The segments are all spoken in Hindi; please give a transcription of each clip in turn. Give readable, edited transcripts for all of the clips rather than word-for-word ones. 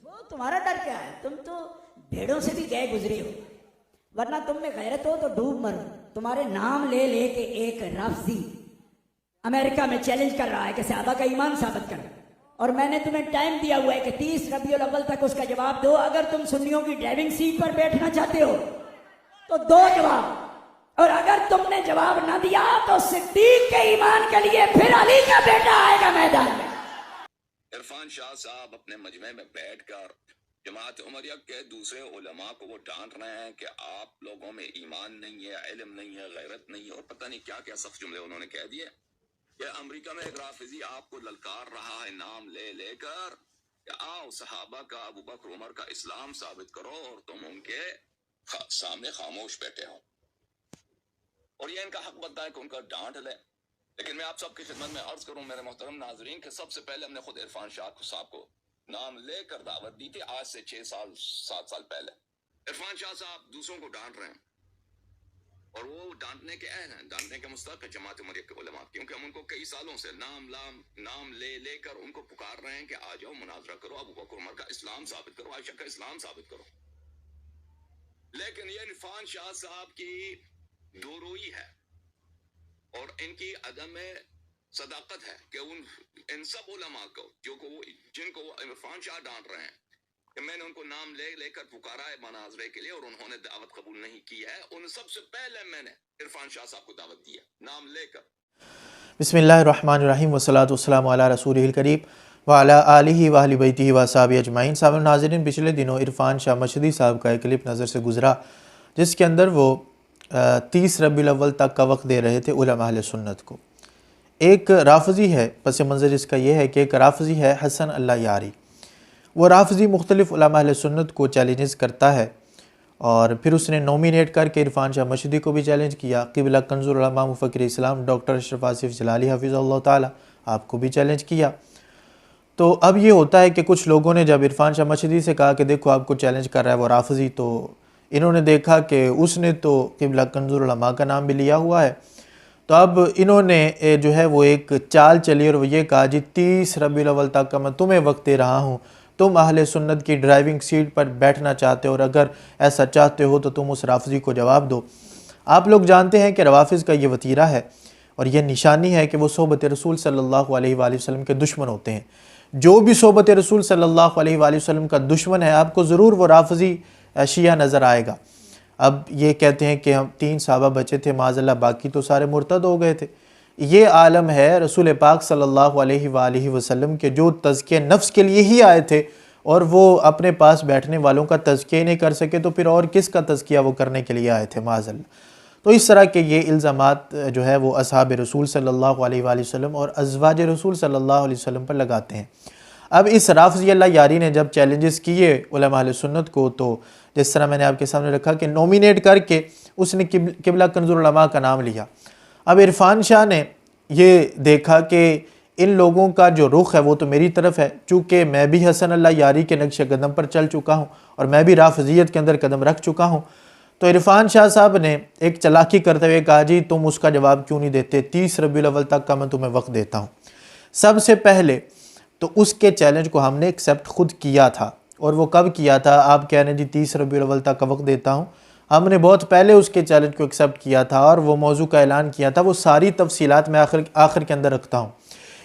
वो तुम्हारा डर क्या है? तुम तो भेड़ों से भी गए गुजरे हो, वरना तुम में गैरत हो तो डूब मरो। तुम्हारे नाम ले लेके एक राफजी अमेरिका में चैलेंज कर रहा है कि सहाबा का ईमान साबित कर, और मैंने तुम्हें टाइम दिया हुआ है कि 30 रबीउल अव्वल तक उसका जवाब दो। अगर तुम सुन्नियों की ड्राइविंग सीट पर बैठना चाहते हो तो दो जवाब, और अगर तुमने जवाब ना दिया तो सिद्दीक के ईमान के लिए फिर अली का बेटा आएगा मैदान में। इरफान शाह साहब अपने मजमे में बैठकर जमात उमरिया के दूसरे उलमा को वो डांट रहे हैं कि आप लोगों में ईमान नहीं है, इल्म नहीं है, गैरत नहीं है, और पता नहीं क्या क्या सख्त जुमले उन्होंने कह दिए। कि अमेरिका में एक राफिजी आपको ललकार रहा है नाम ले लेकर कि आओ सहाबा का, अबू बकर उमर का इस्लाम साबित करो, और तुम उनके सामने खामोश बैठे हो, और ये इनका हक बनता है कि उनका डांट ले। लेकिन मैं आप सबकी खिदमत में अर्ज करूं मेरे मोहतरम नाजरीन कि सबसे पहले हमने खुद इरफान शाह साहब को नाम लेकर दावत दी थी, आज से 7 साल पहले। इरफान शाह साहब दूसरों को डांट रहे हैं, और वो डांटने के अहल हैं, डांटने के मुस्तहक है जमात उमरिया के उलमा, क्योंकि हम उनको कई सालों से नाम ले लेकर उनको पुकार रहे हैं कि आ जाओ मुनाजरा करो, अबू बकर उमर का इस्लाम साबित करो, आयशा का इस्लाम साबित करो। लेकिन ये इरफान शाह साहब की दोरोई है और इनकी अदम सदाकत है कि इन सब उलमा को जिनको इरफान शाह डांट रहे हैं कि मैंने उनको नाम लेकर पुकारा है मनाजरे के लिए और उन्होंने दावत कबूल नहीं की है, उन सबसे पहले मैंने इरफान शाह साहब को दावत दी है नाम लेकर। बिस्मिल्लाहिर्रहमानिर्रहीम वस्सलातु वस्सलामु अला रसूलिहिल करीम व अला आलिहि व अहलि बैतिहि व असहाबिहि अजमाइन। साहब नाज़रीन, पिछले दिनों इरफान शाह मशहदी साहब का एक क्लिप नज़र से गुजरा जिसके अंदर वो 30 रबीउल अव्वल तक का वक्त दे रहे थे उलमा अहले सुन्नत को। एक राफजी है, पस मंज़र इसका ये है कि एक राफजी है हसन अल्लाह यारी। वो राफजी मुख्तलिफ़ उलमा अहले सुन्नत को चैलेंजेस करता है, और फिर उसने नॉमिनेट करके इरफान शाह मशहदी को भी चैलेंज किया, क़िबला कंज़ुल उलमा मुफ़क्किर इस्लाम डॉक्टर अशरफ आसिफ जलाली हफ़िज़हुल्लाह ताला आपको भी चैलेंज किया। तो अब ये होता है कि कुछ लोगों ने जब इरफान शाह मशहदी से कहा कि देखो आपको चैलेंज कर रहा है वो राफजी, तो इन्होंने देखा कि उसने तो क़िबला कंज़ुल उलमा का नाम भी लिया हुआ है, तो अब इन्होंने जो है वो एक चाल चली और वो ये कहा जी 30 रबीउल अव्वल तक का मैं तुम्हें वक्त दे रहा हूँ, तुम अहले सुन्नत की ड्राइविंग सीट पर बैठना चाहते हो, और अगर ऐसा चाहते हो तो तुम उस राफजी को जवाब दो। आप लोग जानते हैं कि रवाफिज़ का ये वतीरा है और यह निशानी है कि वो सोहबत रसूल सल्लल्लाहु अलैहि वसल्लम के दुश्मन होते हैं। जो भी सोहबत रसूल सल्लल्लाहु अलैहि वसल्लम का दुश्मन है आपको ज़रूर वो राफजी शिया नज़र आएगा। अब ये कहते हैं कि हम 3 सहाबा बचे थे माज़अल्लाह, बाकी तो सारे मुर्तद हो गए थे। ये आलम है रसूल पाक सल्लल्लाहु अलैहि वसल्लम के जो तज़किया नफ्स के लिए ही आए थे, और वो अपने पास बैठने वालों का तज़किया नहीं कर सके तो फिर और किसका तज़किया वो करने के लिए आए थे माज़अल्लाह। तो इस तरह के ये इल्ज़ामात जो है वो असहाब रसूल सल्लल्लाहु अलैहि वसल्लम और अज़वाज रसूल सल्लल्लाहु अलैहि वसल्लम पर लगाते हैं। अब इस राफजी अल्लाह यारी ने जब चैलेंजेस किए उलमा अहले सुन्नत को, तो जिस तरह मैंने आपके सामने रखा कि नॉमिनेट करके उसने क़िबला कंज़ुल उलमा का नाम लिया। अब इरफान शाह ने ये देखा कि इन लोगों का जो रुख है वो तो मेरी तरफ है, चूँकि मैं भी हसन अल्लाह यारी के नक्श कदम पर चल चुका हूँ और मैं भी राफजियत के अंदर कदम रख चुका हूँ। तो इरफान शाह साहब ने एक चालाकी करते हुए कहा जी तुम उसका जवाब क्यों नहीं देते, 30 रबीउल अव्वल तक का मैं तुम्हें वक्त देता हूँ। सबसे पहले तो उसके चैलेंज को हमने एक्सेप्ट खुद किया था, और वो कब किया था? आप कह रहे हैं जी 30 रबीउल अव्वल तक का वक्त देता हूँ, हमने बहुत पहले उसके चैलेंज को एक्सेप्ट किया था और वो मौजू का ऐलान किया था। वो सारी तफसीलात मैं आखिर के अंदर रखता हूँ।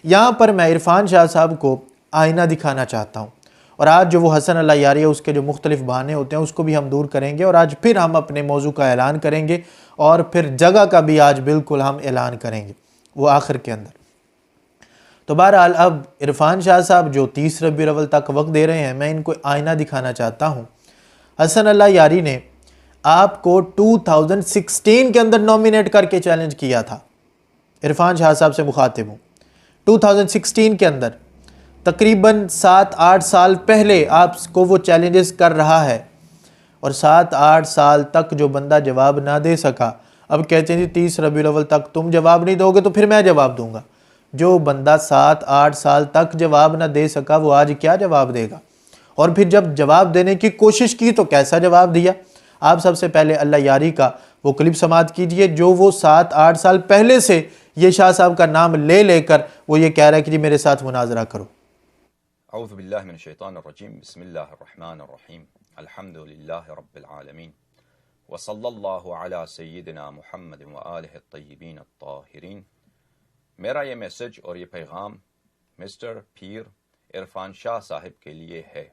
यहाँ पर मैं इरफान शाह साहब को आईना दिखाना चाहता हूँ, और आज जो वो हसन अल्लाह यारी है उसके जो मुख्तलिफ बहाने होते हैं उसको भी हम दूर करेंगे, और आज फिर हम अपने मौजू का ऐलान करेंगे, और फिर जगह का भी आज बिल्कुल हम ऐलान करेंगे वो आखिर के अंदर। तो बहरहाल अब इरफान शाह साहब जो 30 रबीउल अव्वल तक वक्त दे रहे हैं, मैं इनको आईना दिखाना चाहता हूँ। हसन अल्लाह यारी ने आपको 2016 के अंदर नॉमिनेट करके चैलेंज किया था। इरफान शाह साहब से मुखातिब हूँ, 2016 के अंदर तकरीबन 7-8 साल पहले आपको वो चैलेंजेस कर रहा है, और 7-8 साल तक जो बंदा जवाब ना दे सका, अब कहते हैं जी 30 रबीउल अव्वल तक तुम जवाब नहीं दोगे तो फिर मैं जवाब दूंगा। जो बंदा 7-8 साल तक जवाब ना दे सका वो आज क्या जवाब देगा? और फिर जब जवाब देने की कोशिश की तो कैसा जवाब दिया? आप सबसे पहले अल्लाह यारी का वो क्लिप समाअत कीजिए जो वो 7-8 साल पहले से ये शाह साहब का नाम ले लेकर वो ये कह रहा है कि जी मेरे साथ मुनाजरा करो। औज़ु बिल्लाहि मिनश शैतानिर रजीम बिस्मिल्लाहिर रहमानिर रहीम अल्हम्दुलिल्लाहि रब्बिल आलमीन व सल्लल्लाहु अला सय्यिदिना मुहम्मद व आलिहि अत्तय्यिबीन अत्ताहिरीन। मेरा ये मैसेज और ये पैगाम मिस्टर पीर इरफान शाह साहिब के लिए है,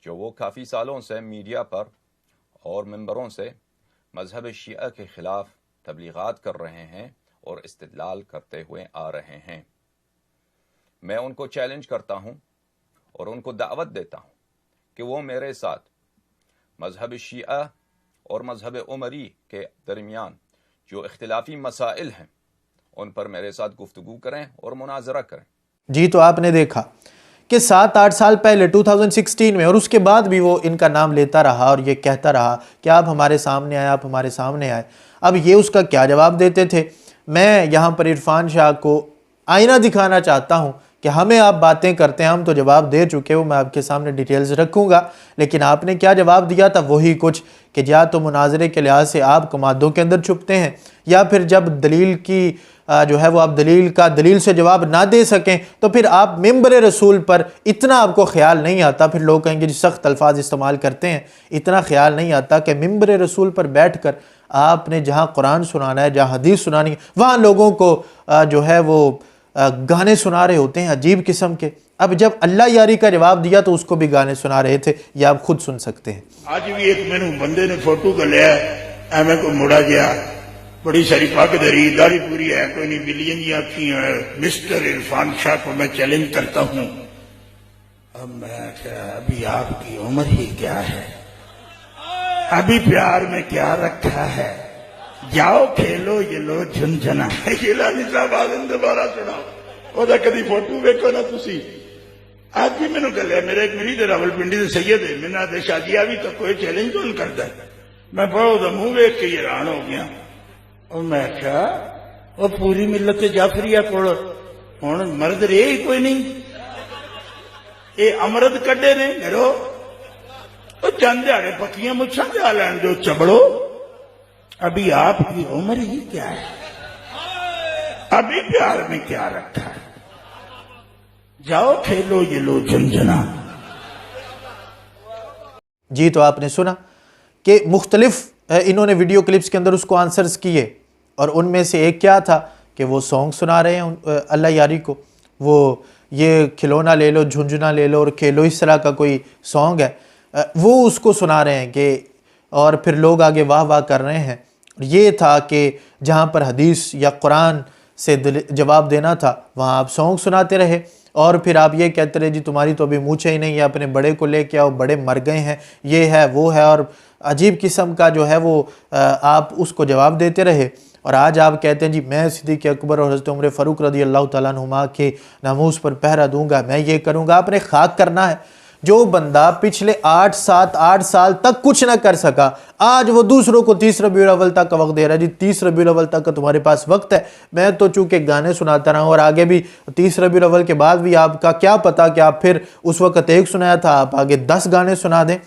जो वो काफ़ी सालों से मीडिया पर और मिंबरों से मजहब शिया के ख़िलाफ़ तबलीगात कर रहे हैं और इस्तिदलाल करते हुए आ रहे हैं। मैं उनको चैलेंज करता हूं और उनको दावत देता हूं कि वो मेरे साथ मजहब शिया और मजहब उमरी के दरमियान जो इख्तिलाफी मसाइल हैं उन पर मेरे साथ गुफ्तगू करें और मुनाजरा करें। जी, तो आपने देखा कि 7-8 साल पहले 2016 में, और उसके बाद भी वो इनका नाम लेता रहा और ये कहता रहा कि आप हमारे सामने आए, आप हमारे सामने आए। अब ये उसका क्या जवाब देते थे? मैं यहाँ पर इरफान शाह को आईना दिखाना चाहता हूँ कि हमें आप बातें करते हैं, हम तो जवाब दे चुके हो, मैं आपके सामने डिटेल्स रखूँगा। लेकिन आपने क्या जवाब दिया था? वही कुछ कि या तो मुनाजरे के लिहाज से आप कमादों के अंदर छुपते हैं, या फिर जब दलील की जो है वो आप दलील से जवाब ना दे सकें तो फिर आप मिंबर रसूल पर इतना आपको ख्याल नहीं आता। फिर लोग कहेंगे जी सख्त अल्फाज इस्तेमाल करते हैं, इतना ख्याल नहीं आता कि मिंबर रसूल पर बैठ कर आपने जहाँ कुरान सुनाना है, जहाँ हदीस सुनानी है, वहाँ लोगों को जो है वो गाने सुना रहे होते हैं अजीब किस्म के। अब जब अल्लाह यारी का जवाब दिया तो उसको भी गाने सुना रहे थे, ये आप खुद सुन सकते हैं। आज भी एक मैनू बंदे ने फोटो कर लिया, एवं को मुड़ा गया, बड़ी सारी पग धरी, दाढ़ी पूरी है, कोई नहीं, बिलियन की आखी है। मिस्टर इरफान शाह को मैं चैलेंज करता हूं। अब मैं क्या, अभी आपकी उम्र ही क्या है, अभी प्यार में क्या रखा है, जाओ खेलो ये लो झुंझुना। गिलानी साहब आदम दोबारा सुनाओ, ओदा कदी फोटो वेखो ना तुसी। आज भी मैंने गलिया, मेरे एक मरीद रावलपिंडी से सैयद है, मैंने आदे शादिया भी तो कोई चैलेंज कौन करता है। मैं बहुत मुंह वेख के हैरान हो गया। और मैं क्या, वो पूरी मिलत जाफरिया कोल हुण मर्द रहे ही कोई नहीं, ये अमृत कड्डे ने घरों। चंद दिहाड़े पक्कियां मुछां जा लैन दो चबड़ो, अभी आपकी उम्र ही क्या है, अभी प्यार में क्या रखा है, जाओ खेलो ये लो झुंझुना। जी, तो आपने सुना कि मुख्तलिफ इन्होंने वीडियो क्लिप्स के अंदर उसको आंसर्स किए, और उनमें से एक क्या था कि वो सॉन्ग सुना रहे हैं अल्लाह यारी को, वो ये खिलौना ले लो, झुंझुना ले लो और खेलो, इस तरह का कोई सॉन्ग है, वो उसको सुना रहे हैं कि, और फिर लोग आगे वाह वाह कर रहे हैं। ये था कि जहाँ पर हदीस या कुरान से जवाब देना था वहाँ आप सॉन्ग सुनाते रहे, और फिर आप ये कहते रहे जी तुम्हारी तो अभी मूछें ही नहीं है, अपने बड़े को लेके आओ, बड़े मर गए हैं, ये है वो है, और अजीब किस्म का जो है वो आप उसको जवाब देते रहे। और आज आप कहते हैं जी मैं सिद्दीक़ अकबर और हज़रत उमर फ़ारूक रज़ी अल्लाह तआला अन्हुमा के नामूस पर पहरा दूंगा, मैं ये करूँगा। आपने खाक करना है। जो बंदा पिछले 8 साल तक कुछ ना कर सका, आज वो दूसरों को 30 रबीउल अव्वल तक का वक्त दे रहा है जी, 30 रबीउल अव्वल तक का तुम्हारे पास वक्त है। मैं तो चूँकि गाने सुनाता रहा हूँ, और आगे भी 30 रबीउल अव्वल के बाद भी आपका क्या पता कि आप फिर उस वक्त एक सुनाया था, आप आगे 10 गाने सुना दें।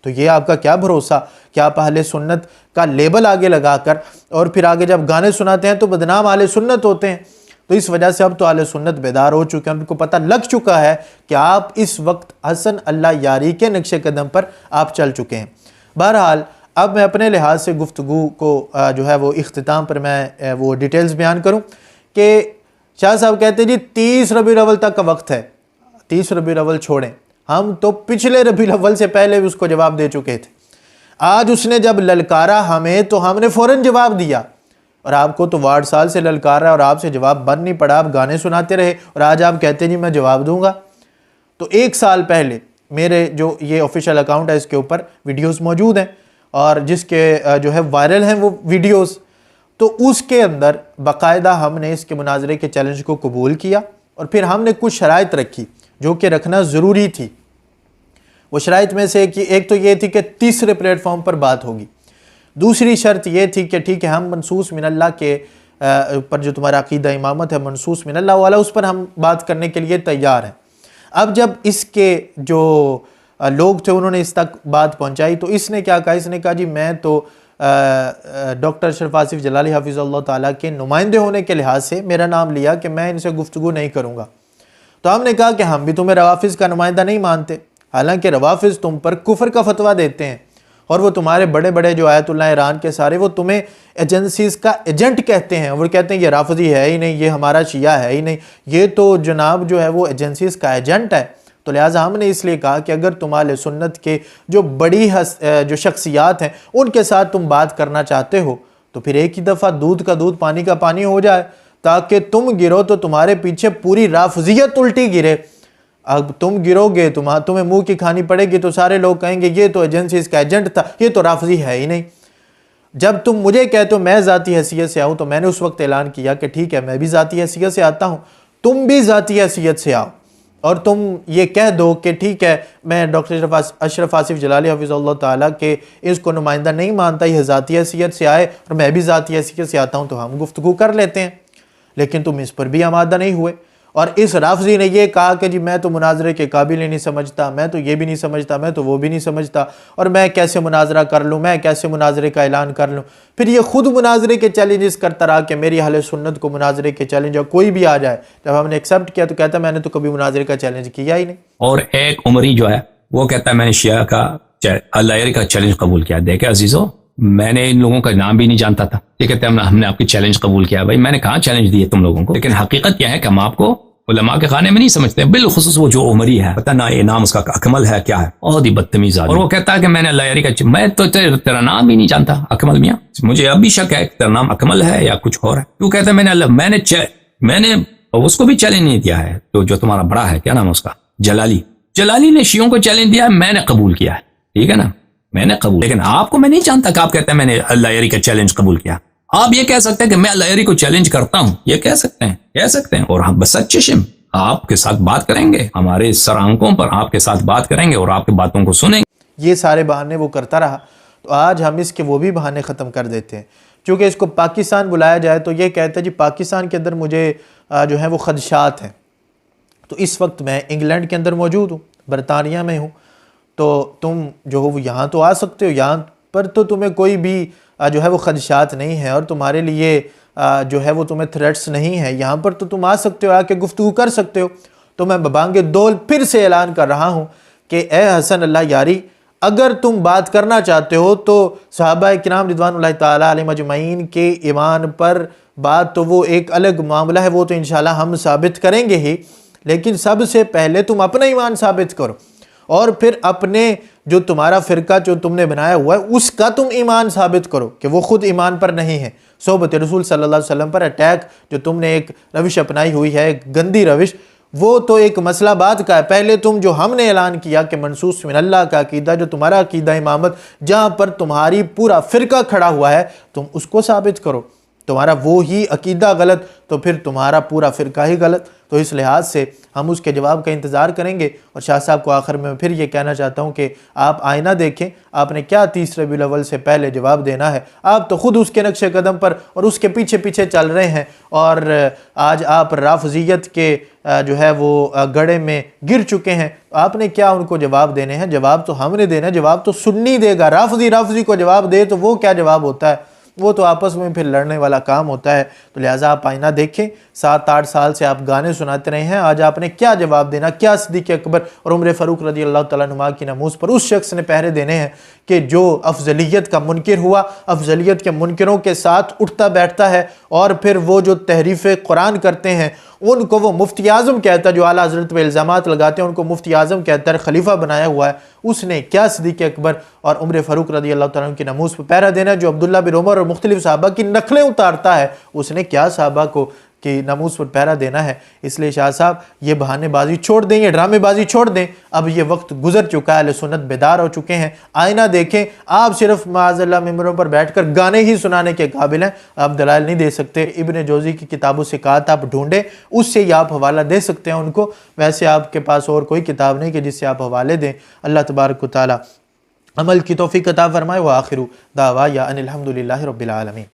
तो ये आपका क्या भरोसा कि आप अहले सुन्नत का लेबल आगे लगाकर और फिर आगे जब गाने सुनाते हैं तो बदनाम अहले सुन्नत होते हैं। तो इस वजह से अब तो अहले सुन्नत बेदार हो चुके हैं, उनको पता लग चुका है कि आप इस वक्त हसन अल्लाह यारी के नक्शे कदम पर आप चल चुके हैं। बहरहाल अब मैं अपने लिहाज से गुफ्तगू को जो है वो इख्तिताम पर मैं वो डिटेल्स बयान करूँ कि शाह साहब कहते हैं जी 30 रबीउल अव्वल तक का वक्त है। 30 रबीउल अव्वल छोड़ें, हम तो पिछले रबीउल अव्वल से पहले भी उसको जवाब दे चुके थे। आज उसने जब ललकारा हमें तो हमने फ़ौरन जवाब दिया, और आपको तो वार्ड साल से ललकारा है और आपसे जवाब बन नहीं पड़ा, आप गाने सुनाते रहे, और आज आप कहते हैं जी मैं जवाब दूंगा। तो 1 साल पहले मेरे जो ये ऑफिशियल अकाउंट है इसके ऊपर वीडियोस मौजूद हैं, और जिसके जो है वायरल हैं वो वीडियोस, तो उसके अंदर बाकायदा हमने इसके मुनाजरे के चैलेंज को कबूल किया, और फिर हमने कुछ शराइत रखी जो कि रखना ज़रूरी थी। वो शराइत में से एक तो ये थी कि तीसरे प्लेटफॉर्म पर बात होगी। दूसरी शर्त ये थी कि ठीक है हम मनसूस मिनल्लाह के पर जो तुम्हारा अकीदा इमामत है मनसूस मिनल्लाह वाला, उस पर हम बात करने के लिए तैयार हैं। अब जब इसके जो लोग थे उन्होंने इस तक बात पहुंचाई तो इसने क्या कहा, इसने कहा जी मैं तो डॉक्टर अशरफ आसिफ जलाली हाफिज़ल्लाह ताला के नुमाइंदे होने के लिहाज से मेरा नाम लिया कि मैं इनसे गुफ्तगू नहीं करूँगा। तो हमने कहा कि हम भी तुम्हें रवाफिज़ का नुमाइंदा नहीं मानते, हालांकि रवाफिज़ तुम पर कुफर का फतवा देते हैं और वो तुम्हारे बड़े बड़े जो आयतुल्लाह ईरान के सारे वो तुम्हें एजेंसीज़ का एजेंट कहते हैं। वो कहते हैं ये राफिज़ी है ही नहीं, ये हमारा शिया है ही नहीं, ये तो जनाब जो है वो एजेंसीज़ का एजेंट है। तो लिहाजा हमने इसलिए कहा कि अगर तुम अहले सुन्नत के जो बड़ी जो शख्सियात हैं उनके साथ तुम बात करना चाहते हो तो फिर एक ही दफ़ा दूध का दूध पानी का पानी हो जाए, ताकि तुम गिरो तो तुम्हारे पीछे पूरी राफिज़ियत उल्टी गिरे। अब तुम गिरोगे, तुम्हें मुंह की खानी पड़ेगी, तो सारे लोग कहेंगे ये तो एजेंसीज़ का एजेंट था, ये तो राफिज़ी है ही नहीं। जब तुम मुझे कहते हो मैं ज़ाती हैसियत से आऊँ, तो मैंने उस वक्त ऐलान किया कि ठीक है मैं भी ज़ाती हैसियत से आता हूँ, तुम भी ज़ाती हैसियत से आओ, और तुम ये कह दो कि ठीक है मैं डॉक्टर अशरफ आसिफ जलाली हफ़िज़हुल्लाह ताला के इसको नुमाइंदा नहीं मानता, यह ज़ाती हैसियत से आए और मैं भी ज़ाती हैसियत से आता हूँ, तो हम गुफ्तगू कर लेते हैं। लेकिन तुम इस पर भी आमादा नहीं हुए, और इस राफजी ने ये कहा कि जी मैं तो मुनाजरे के काबिल ही नहीं समझता, मैं तो ये भी नहीं समझता, मैं तो वो भी नहीं समझता, और मैं कैसे मुनाजरा कर लूँ, मैं कैसे मुनाजरे का ऐलान कर लूँ। फिर ये खुद मुनाजरे के चैलेंजेस करता रहा कि मेरी अहले सुन्नत को मुनाजरे के चैलेंज कोई भी आ जाए। जब हमने एक्सेप्ट किया तो कहता मैंने तो कभी मुनाजरे का चैलेंज किया ही नहीं। और एक उमरी जो है वो कहता है मैंने शिया का अल-लायरी का चैलेंज कबूल किया। देखे अजीजों, मैंने इन लोगों का नाम भी नहीं जानता था, ये कहते हैं हमने आपकी चैलेंज कबूल किया। भाई मैंने कहाँ चैलेंज दिए तुम लोगों को, लेकिन हकीकत क्या है कि हम आपको उलमा के खाने में नहीं समझते। बिलखुसूस वो जो उमरी है, पता ना ये नाम उसका अकमल है क्या है, बहुत ही बदतमीज आदमी, और वो कहता है कि मैंने अल-लायरी का, मैं तो तेरा नाम भी नहीं जानता अकमल मियाँ, मुझे अब भी शक है तेरा नाम अकमल है या कुछ और है। तू कहता है मैंने उसको भी चैलेंज नहीं दिया है, तो जो तुम्हारा बड़ा है क्या नाम उसका, जलाली ने शियों को चैलेंज दिया है, मैंने कबूल किया है, ठीक है ना, मैंने कबूल। लेकिन आपको मैं नहीं जानता कि आप कहते हैं मैंने अल-लायरी का चैलेंज कबूल किया। आप ये कह सकते हैं कि मैं अल-लायरी को चैलेंज करता हूं, ये कह सकते हैं, और हम बसच्चिशिम आपके साथ बात करेंगे, हमारे सर आंखों पर आपके साथ बात करेंगे और आपकी बातों को सुनेंगे। ये सारे बहाने वो करता रहा, तो आज हम इसके वो भी बहाने ख़त्म कर देते हैं। चूँकि इसको पाकिस्तान बुलाया जाए तो ये कहते हैं जी पाकिस्तान के अंदर मुझे जो है वो खदशात हैं। तो इस वक्त मैं इंग्लैंड के अंदर मौजूद हूँ, बरतानिया में हूँ, तो तुम जो हो वो यहाँ तो आ सकते हो, यहाँ पर तो तुम्हें कोई भी जो है वो खदशात नहीं है और तुम्हारे लिए जो है वो तुम्हें थ्रेट्स नहीं है, यहाँ पर तो तुम आ सकते हो, आके गुफ्तगू कर सकते हो। तो मैं बबांगे दौल फिर से ऐलान कर रहा हूँ कि ए हसन अल्लाह यारी, अगर तुम बात करना चाहते हो तो सहाबा किराम रिदवानुल्लाह ताला अलैहिम अजमईन के ईमान पर बात तो वो एक अलग मामला है, वो तो इंशाल्लाह हम साबित करेंगे ही, लेकिन सबसे पहले तुम अपना ईमान साबित करो और फिर अपने जो तुम्हारा फ़िरका जो तुमने बनाया हुआ है उसका तुम ईमान साबित करो कि वो खुद ईमान पर नहीं है। सोहबत रसूल सल्लल्लाहु अलैहि वसल्लम पर अटैक जो तुमने एक रविश अपनाई हुई है, एक गंदी रविश, वो तो एक मसला बात का है। पहले तुम जो हमने ऐलान किया कि मनसूस मिनल्लाह का अकीदा, जो तुम्हारा अकीदा इमामत, जहाँ पर तुम्हारी पूरा फ़िरका खड़ा हुआ है, तुम उसको साबित करो। तुम्हारा वो ही अकीदा गलत तो फिर तुम्हारा पूरा फ़िरका ही गलत। तो इस लिहाज से हम उसके जवाब का इंतज़ार करेंगे। और शाह साहब को आखिर में फिर ये कहना चाहता हूँ कि आप आईना देखें, आपने क्या 30 रबीउल अव्वल से पहले जवाब देना है। आप तो ख़ुद उसके नक्शे कदम पर और उसके पीछे पीछे चल रहे हैं और आज आप राफजियत के जो है वो गड़े में गिर चुके हैं। आपने क्या उनको जवाब देने हैं? जवाब तो हमने देना है, जवाब तो सुन्नी देगा। राफजी को जवाब दे तो वो क्या जवाब होता है, वो तो आपस में फिर लड़ने वाला काम होता है। तो लिहाजा आप आईना देखें। 7-8 साल से आप गाने सुनाते रहे हैं, आज आपने क्या जवाब देना? क्या सिद्दीक़ अकबर और उमर फ़ारूक रज़ी अल्लाह तआला अन्हुमा की नमूज़ पर उस शख्स ने पहरे देने हैं कि जो अफजलियत का मुनकिर हुआ, अफजलियत के मुनकिरों के साथ उठता बैठता है और फिर वो जो तहरीफ़ कुरान करते हैं उनको वो मुफ्ती आज़म कहता है, जो आला हज़रत पर इल्ज़ामात लगाते हैं उनको मुफ्ती आज़म कहता है, खलीफा बनाया हुआ है। उसने क्या सिद्दीक़ अकबर और उमर फ़ारूक रज़ी अल्लाह तआला अन्हु की नमूज़ पर पहरा देना? जो अब्दुल्ला बिन उमर और मुख्तलिफ़ सहाबा की नकलें उतारता है, उसने क्या सहाबा को कि नमूज़ पर पहरा देना है? इसलिए शाह साहब ये बहानेबाजी छोड़ दें, ये ड्रामेबाजी छोड़ दें। अब ये वक्त गुजर चुका है, अहले सुन्नत बेदार हो चुके हैं। आईना देखें। आप सिर्फ माज़अल्लाह मिंबरों पर बैठकर गाने ही सुनाने के काबिल हैं, आप दलाइल नहीं दे सकते। इब्न जोज़ी की किताबों से कहा आप ढूंढें, उससे ही आप हवाला दे सकते हैं उनको। वैसे आपके पास और कोई किताब नहीं कि जिससे आप हवाले दें। अल्लाह तबारक व तआला अमल की तौफीक अता फरमाए। व आखिरु दावा या अनिल हम्दुलिल्लाहि रब्बिल आलमीन।